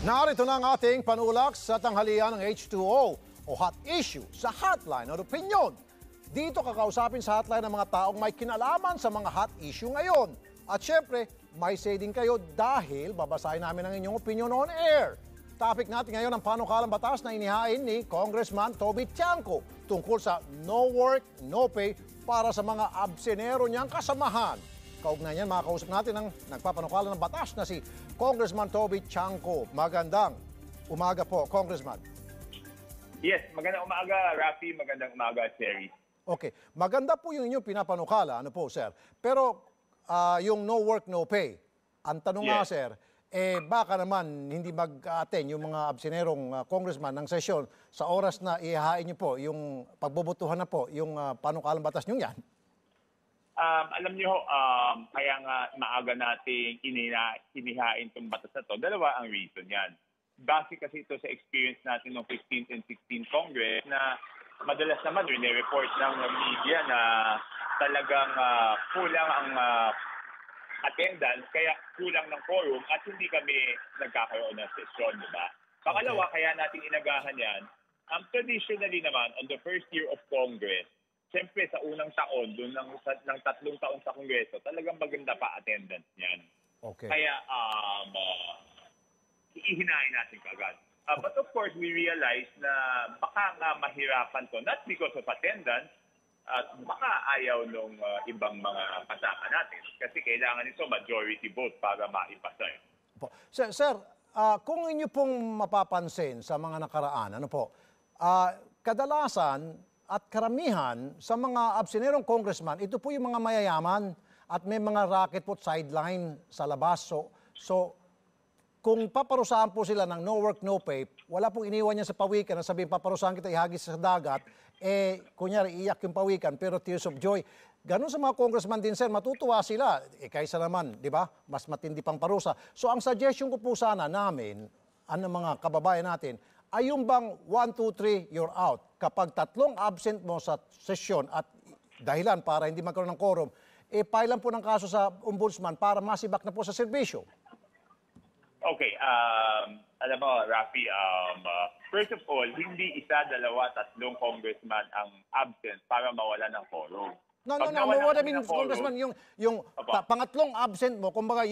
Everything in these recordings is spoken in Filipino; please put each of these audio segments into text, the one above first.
Narito na ang ating panulak sa tanghalian ng H2O o Hot Issue sa Hotline ng Opinyon. Dito kakausapin sa hotline ng mga taong may kinalaman sa mga hot issue ngayon. At syempre, may say din kayo dahil babasahin namin ang inyong opinion on air. Topic natin ngayon ang panukalang batas na inihain ni Congressman Toby Tiangco tungkol sa no work, no pay para sa mga absenero niyang kasamahan. Kaugnay niyan, makakausap natin ang nagpapanukala ng batas na si Congressman Toby Tiangco. Magandang umaga po, Congressman. Yes, magandang umaga, Rafi. Magandang umaga, Sherry. Okay, maganda po yung inyong pinapanukala, ano po, sir. Pero yung no work, no pay, ang tanong nga, sir, baka naman hindi mag-attend yung mga absenerong congressman ng sesyon sa oras na ihahain niyo po, yung pagbobotohan na po, yung panukalang batas niyo yan? Alam niyo, kaya nga maaga nating inihain itong batas na to. Dalawa ang reason yan. Base kasi ito sa experience natin ng 15th and 16th Congress na madalas naman report ng media na talagang kulang ang attendance, kaya kulang ng quorum at hindi kami nagkakaroon ng sesyon, di ba? Pangalawa, kaya natin inagahan yan, traditionally naman, on the first year of Congress, siyempre sa unang taon, doon ng 3 taon sa Kongreso, talagang maganda pa attendance niyan. Okay. Kaya ihinahin natin kagad. But of course, we realize na baka nga mahirapan to, not because of attendance, at baka ayaw nung ibang mga kasama natin. Kasi kailangan ito majority vote para maipasa. Sir, kung inyo pong mapapansin sa mga nakaraan, ano po, kadalasan at karamihan sa mga absenerong congressman, ito po yung mga mayayaman at may mga racket po sideline sa labas. So kung paparusahan po sila ng no work, no pay, wala pong iniwan niya sa pawikan na sabihin paparusahan kita ihagis sa dagat, kunyari iyak yung pawikan pero tears of joy. Ganun sa mga congressman din, sir, matutuwa sila. Kaysa naman, di ba, mas matindi pang parusa. So ang suggestion ko po sana namin, mga kababayan natin, ay yung bang 1, 2, 3, you're out. Kapag 3 absent mo sa sesyon at dahilan para hindi magkaroon ng quorum, pailan po ng kaso sa ombudsman para masibak na po sa serbisyo. Okay, alam mo, Rafi, first of all, hindi 1, 2, 3 congressman ang absent para mawala ng quorum. No, what I mean, Congressman, yung pangatlong absent mo, kumbaga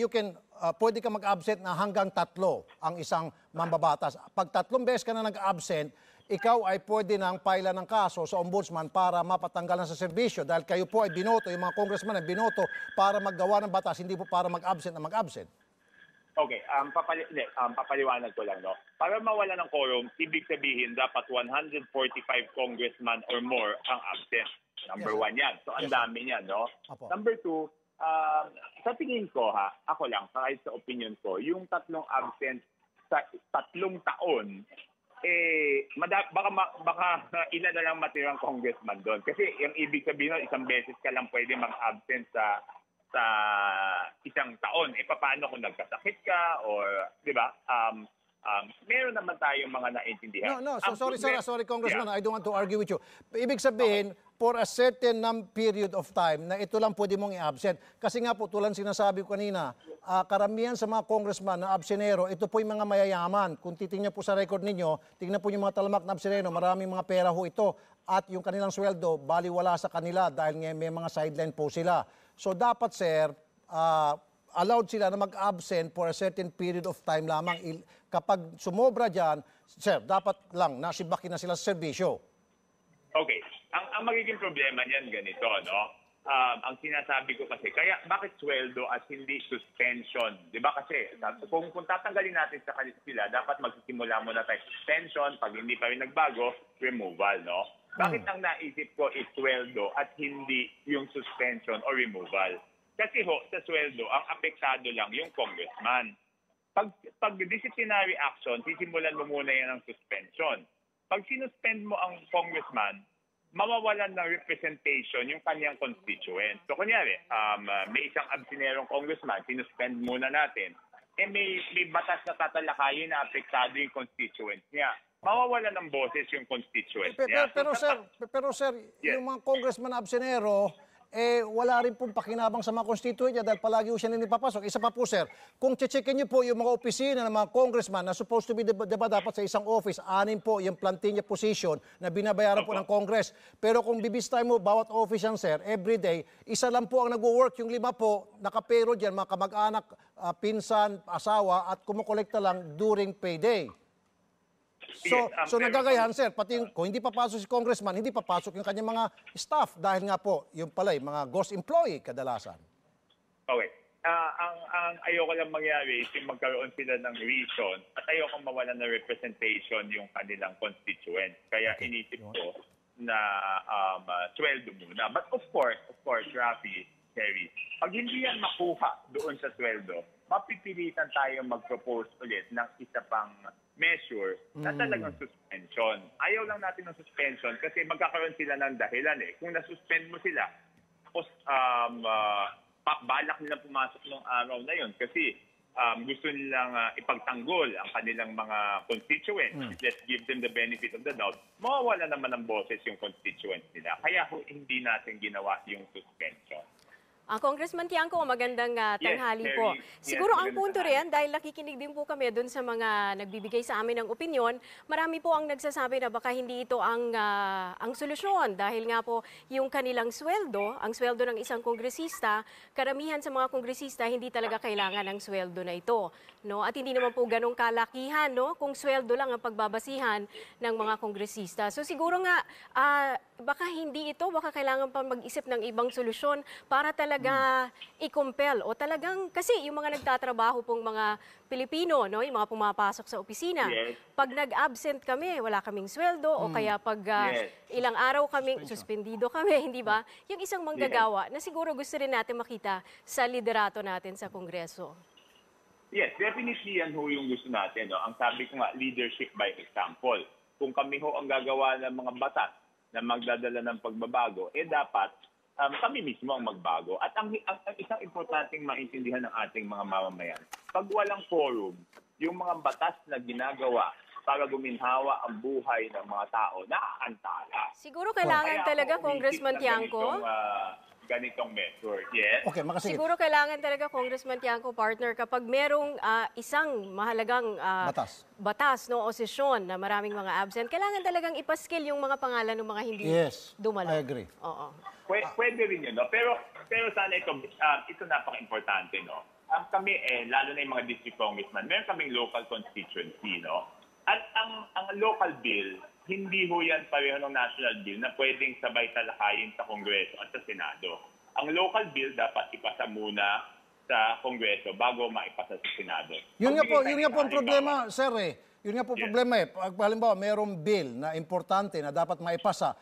pwede ka mag-absent na hanggang 3 ang isang mambabatas. Pag 3 beses ka na nag-absent, ikaw ay pwede nang paila ng kaso sa ombudsman para mapatanggalan sa serbisyo dahil kayo po ay binoto, yung mga congressman ay binoto para maggawa ng batas, hindi po para mag-absent na mag-absent. Okay, papaliwanag ko lang, no? Para mawala ng quorum, ibig sabihin dapat 145 congressman or more ang absent. Number 1 yan. So, ang dami niyan, no? Apo. Number 2, sa tingin ko, ako lang, kahit sa opinion ko, yung 3 absent sa 3 taon, baka ilan na lang matirang congressman doon. Kasi yung ibig sabihin, 1 beses ka lang pwede mag-absent sa isang taon. Paano kung nagkasakit ka or, di ba? Meron naman tayong mga naintindihan. No. Sorry, Congressman. Yeah. I don't want to argue with you. Ibig sabihin, for a certain period of time na ito lang pwede mong i-absent. Kasi nga po, tulad sinasabi ko kanina, karamihan sa mga congressman na absenero, ito po yung mga mayayaman. Kung titingnan po sa record ninyo, tingnan po yung mga talamak na absenero, maraming mga pera ho ito. At yung kanilang sweldo, baliwala sa kanila dahil may mga sideline po sila. So dapat, sir, allowed sila na mag-absent for a certain period of time lamang. Kapag sumobra dyan, sir, dapat lang nasibakin na sila sa serbisyo. Okay. Ang magiging problema niyan ganito, no? Ang sinasabi ko kasi, kaya bakit sweldo at hindi suspension? Di ba kasi, kung tatanggalin natin sa sila, dapat magsisimula muna tayo suspension, pag hindi pa rin nagbago, removal, no? Bakit ang naisip ko is sweldo at hindi yung suspension or removal? Kasi sa sweldo, ang apektado lang yung congressman. Pag disciplinary action, sisimulan mo muna yan ng suspension. Pag sinuspend mo ang congressman, mawawalan ng representation yung kanyang constituent. So kunyari, may isang absenerong congressman, sinuspend muna natin, may batas na tatalakayin na apektado yung constituent niya. Mawawalan ng boses yung constituent niya. Pero sir, yes. yung mga congressman absenero, wala rin pong pakinabang sa mga constituent niya dahil palagi po siya nilipapasok. Isa pa po, sir, kung checkin niyo po yung mga opisina ng mga congressman na supposed to be dapat sa isang office, 6 po yung plantilla position na binabayaran po ng Congress. Pero kung bibisitahin mo bawat office yan, sir, every day, isa lang po ang nag-work, yung 5 po, nakapero dyan, mga kamag-anak, pinsan, asawa, at kumukolekta lang during payday. So nagagayahan, sir, pati kung hindi papasok si congressman, hindi papasok yung kanyang mga staff dahil nga po, yung pala, yung mga ghost employee kadalasan. Okay. Ang ayoko lang mangyari is yung magkaroon sila ng reason at ayoko mawalan ng representation yung kanilang constituent. Kaya inisip ko na sweldo muna. But of course, Rafi, Terry, pag hindi yan makuha doon sa sweldo, mapipilitan tayo mag-propose ulit ng isa pang measure na talagang suspension. Ayaw lang natin ng suspension kasi magkakaroon sila ng dahilan eh. Kung nasuspend mo sila, tapos balak nila pumasok ng araw na yon kasi gusto nilang ipagtanggol ang kanilang mga constituents. Let's give them the benefit of the doubt. Mawawala naman ng boses yung constituents nila. Kaya hindi natin ginawa yung suspension. Congressman Tiangco, magandang tanghali po. Siguro ang punto riyan, dahil nakikinig din po kami doon sa mga nagbibigay sa amin ng opinyon, marami po ang nagsasabi na baka hindi ito ang solusyon. Dahil nga po yung kanilang sweldo, ang sweldo ng isang kongresista, karamihan sa mga kongresista hindi talaga kailangan ng sweldo na ito. No? At hindi naman po ganong kalakihan, no? Kung sweldo lang ang pagbabasihan ng mga kongresista. So siguro nga, baka hindi ito, baka kailangan pa mag-isip ng ibang solusyon para talaga i-compel o talagang, kasi yung mga nagtatrabaho pong mga Pilipino, no, yung mga pumapasok sa opisina, pag nag-absent kami, wala kaming sweldo o kaya pag ilang araw kaming suspendido kami, hindi ba? Yung isang manggagawa na siguro gusto rin natin makita sa liderato natin sa Kongreso. Yes, definitely yan ho yung gusto natin. No? Ang sabi ko nga, leadership by example. Kung kami ho ang gagawa ng mga batas na magdadala ng pagbabago, dapat kami mismo ang magbago. At ang isang importanteng maintindihan ng ating mga mamamayan, pag walang forum, yung mga batas na ginagawa para guminhawa ang buhay ng mga tao, naaantala. Siguro kailangan talaga, Congressman Tiangco, ganitong measure. Yes. Okay, makasigit. siguro kailangan talaga, Congressman Tiangco, partner, kapag merong isang mahalagang batas, no, o sesyon na maraming mga absent, kailangan talagang ipaskill yung mga pangalan ng mga hindi dumalo. I agree. Oo. Pwede rin yun, no? Pero sana ito napaka-importante, no? Kami, lalo na yung mga district congressman, meron kaming local constituency, no? At ang local bill, hindi ho yan pareho ng national bill na pwedeng sabay talakayin sa Kongreso at sa Senado. Ang local bill dapat ipasa muna sa Kongreso bago maipasa sa Senado. Yun nga po ang problema, sir eh. Yun nga po problema eh. Pag halimbawa, mayroong bill na importante na dapat maipasa,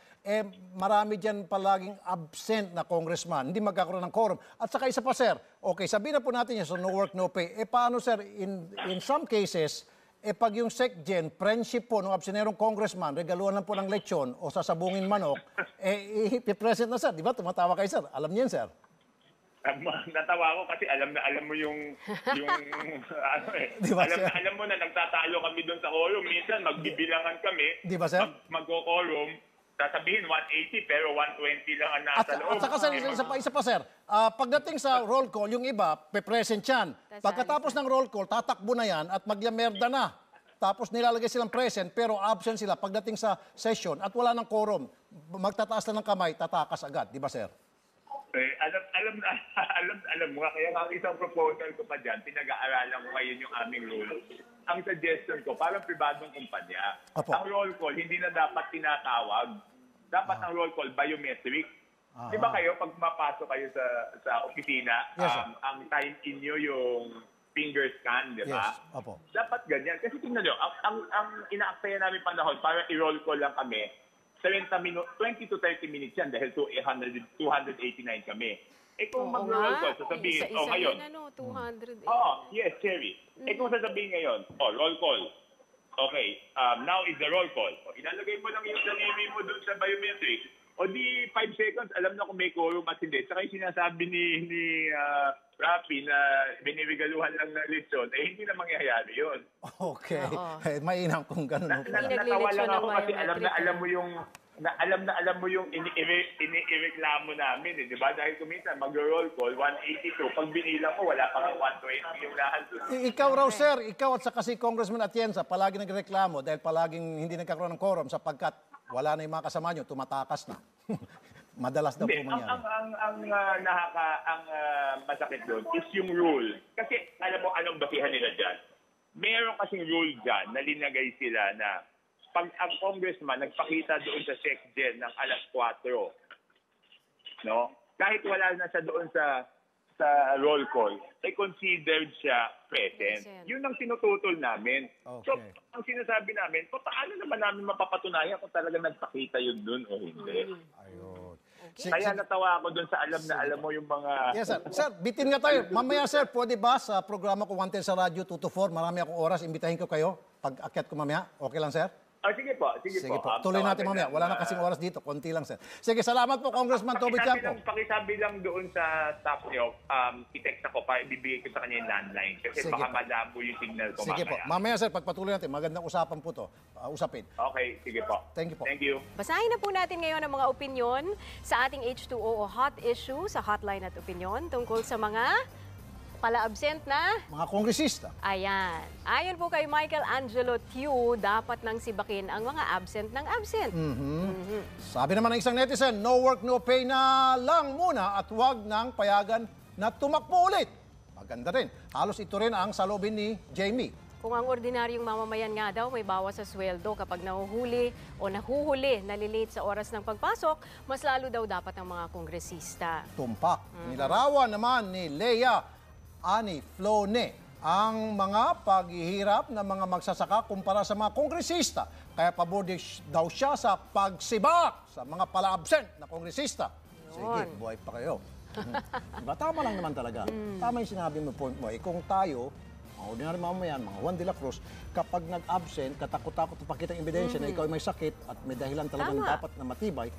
marami dyan palaging absent na congressman, hindi magkakaroon ng quorum. At saka isa pa, sir, okay, sabihin na po natin yan, so no work, no pay. Paano, sir, in some cases, pag yung SecGen, friendship po ng absenerong congressman, regaluhan lang po ng lechon o sasabungin manok, ipipresent na, sir. Di ba? Tumatawa kayo, sir. Alam niyan, sir. Natawa ko kasi alam mo yung diba, alam mo na nagtatalo kami doon sa quorum. Minsan magbibilangan kami, diba, sir? Magko-quorum, sasabihin 180 pero 120 lang ang nasa loob. At saka, sir, isa pa, sir, pagdating sa roll call, yung iba, pe-present yan. Pagkatapos ng roll call, tatakbo na yan at maglamerda na. Tapos nilalagay silang present pero absent sila pagdating sa session at wala ng quorum. Magtataas na ng kamay, tatakas agad. Di ba, sir? Alam mo nga, kaya ang isang proposal ko pa dyan, pinag-aaralan ko ngayon yung aming rule. Ang suggestion ko, parang pribadong kumpanya, ang roll call, hindi na dapat tinatawag. Dapat ang roll call, biometric. Di ba kayo, pag mapasok kayo sa opisina, ang time in nyo yung finger scan, di ba? Yes, opo. Dapat ganyan. Kasi tingnan nyo, ang ina-aksaya namin panahon, parang i-roll call lang kami, 20 to 30 minutes yan dahil 289 kami. Kung mag-roll call, sasabihin, ngayon. Isa-isa 200. Yes, Cherry. Kung sasabihin ngayon, roll call. Okay, now is the roll call. Ilalagay mo lang yung sarili mo doon sa biometric. O di 5 seconds, alam na kung may quorum at hindi. Saka yung sinasabi ni Rafi na binibigaluhan lang ng lechon, hindi na mangyayari yun. Okay. Mainam kung gano'n. Natawa lang ako kasi alam mo yung na alam mo yung inireklamo namin, di ba? Dahil kuminsan mag-roll call, 182. Pag binilang mo, wala pang 120 yung lahat. Ikaw raw, sir, ikaw at saka si Congressman Atienza, palagi nagreklamo dahil palaging hindi nagkakaroon ng quorum sapagkat wala na yung mga kasama nyo, tumatakas na. Madalas daw po Hindi, mangyari. ang masakit doon is yung rule. Kasi alam mo anong basihan nila dyan? Meron kasing rule dyan na linagay sila na pag ang congressman nagpakita doon sa SecGen ng alas 4, no? Kahit wala na siya doon sa roll call, ay considered siya present. Present. Yun ang tinututol namin. So, Okay. ang sinasabi namin, paano naman namin mapapatunayan kung talaga nagpakita yun doon o hindi? Ayun. Kaya natawa ako doon sa alam mo yung mga... Yes, sir. Sir, bitin nga tayo. Mamaya, sir, pwede ba sa programa ko 110 sa radyo, 2 to 4, marami akong oras, imbitahin ko kayo pag akyat ko mamaya. Okay lang, sir? Sige po, sige po. Tuloy natin mamaya. Wala na kasing oras dito. Konti lang, sir. Sige, salamat po, Congressman Toby Tiangco. Pakisabi lang doon sa staff niyo, i-text ako pa, ibibigay ko sa kanya yung landline. Kasi Sige baka po. malabo yung signal ko Sige po. mamaya. Mamaya, sir, pagpatuloy natin. Magandang usapan po to. Usapin. Okay, sige po. Thank you po. Thank you. Basahin na po natin ngayon ang mga opinyon sa ating H2O o hot issue sa hotline at opinyon tungkol sa mga pala-absent na. Mga kongresista. Ayan. Ayon po kay Michael Angelo Tew, dapat nang sibakin ang mga absent ng absent. Sabi naman ng isang netizen, no work, no pay na lang muna at huwag nang payagan na tumakbo ulit. Maganda rin. Halos ito rin ang salubin ni Jamie. Kung ang ordinaryong mamamayan nga daw may bawas sa sweldo kapag nahuhuli o nahuhuli, nalilate sa oras ng pagpasok, mas lalo daw dapat ang mga kongresista. Tumpak. Nilarawan naman ni Leia Ani Flone ang mga paghihirap ng mga magsasaka kumpara sa mga kongresista. Kaya pabor daw siya sa pagsibak sa mga pala-absent na kongresista. Sige, buhay pa kayo. Diba? Tama lang naman talaga. Tama yung sinabi mo, point mo. Kung tayo, mga ordinary mamamayan, mga Juan de la Cruz, kapag nag-absent, katakot-takot na pakita ang ebidensya na ikaw ay may sakit at may dahilan talagang Tama. dapat na matibay,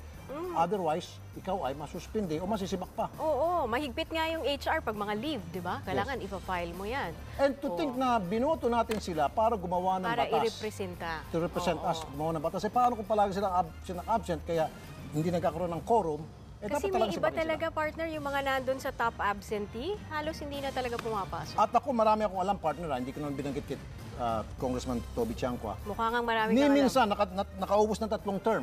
otherwise, ikaw ay masuspindi o masisibak pa. Oo, mahigpit nga yung HR pag mga leave, di ba? Kailangan ipa-file mo yan. And to think na binoto natin sila para gumawa ng Para batas. i-representa. To represent us, gumawa ng batas. Paano kung palagi sila absent kaya hindi nagkakaroon ng quorum, Kasi dapat may talagang iba sibakin talaga, partner, yung mga nandun sa top absentee, halos hindi na talaga pumapasok. At ako, marami akong alam, partner, hindi ko naman binanggit kay Congressman Toby Tiangco. Mukha kang marami Ni kang alam. minsan, nakaubos ng 3 term.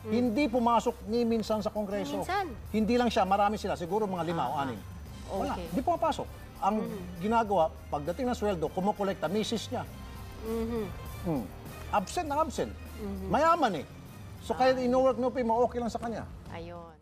Hindi pumasok ni minsan sa Kongreso. Minsan? Hindi lang siya, marami sila, siguro mga 5 o 6. Wala, Okay. hindi pumapasok. Ang ginagawa, pagdating ng sweldo, kumukolekta, misis niya. Absent na absent. Mayaman eh. So kaya no work, no pay, okay lang sa kanya. Ayun.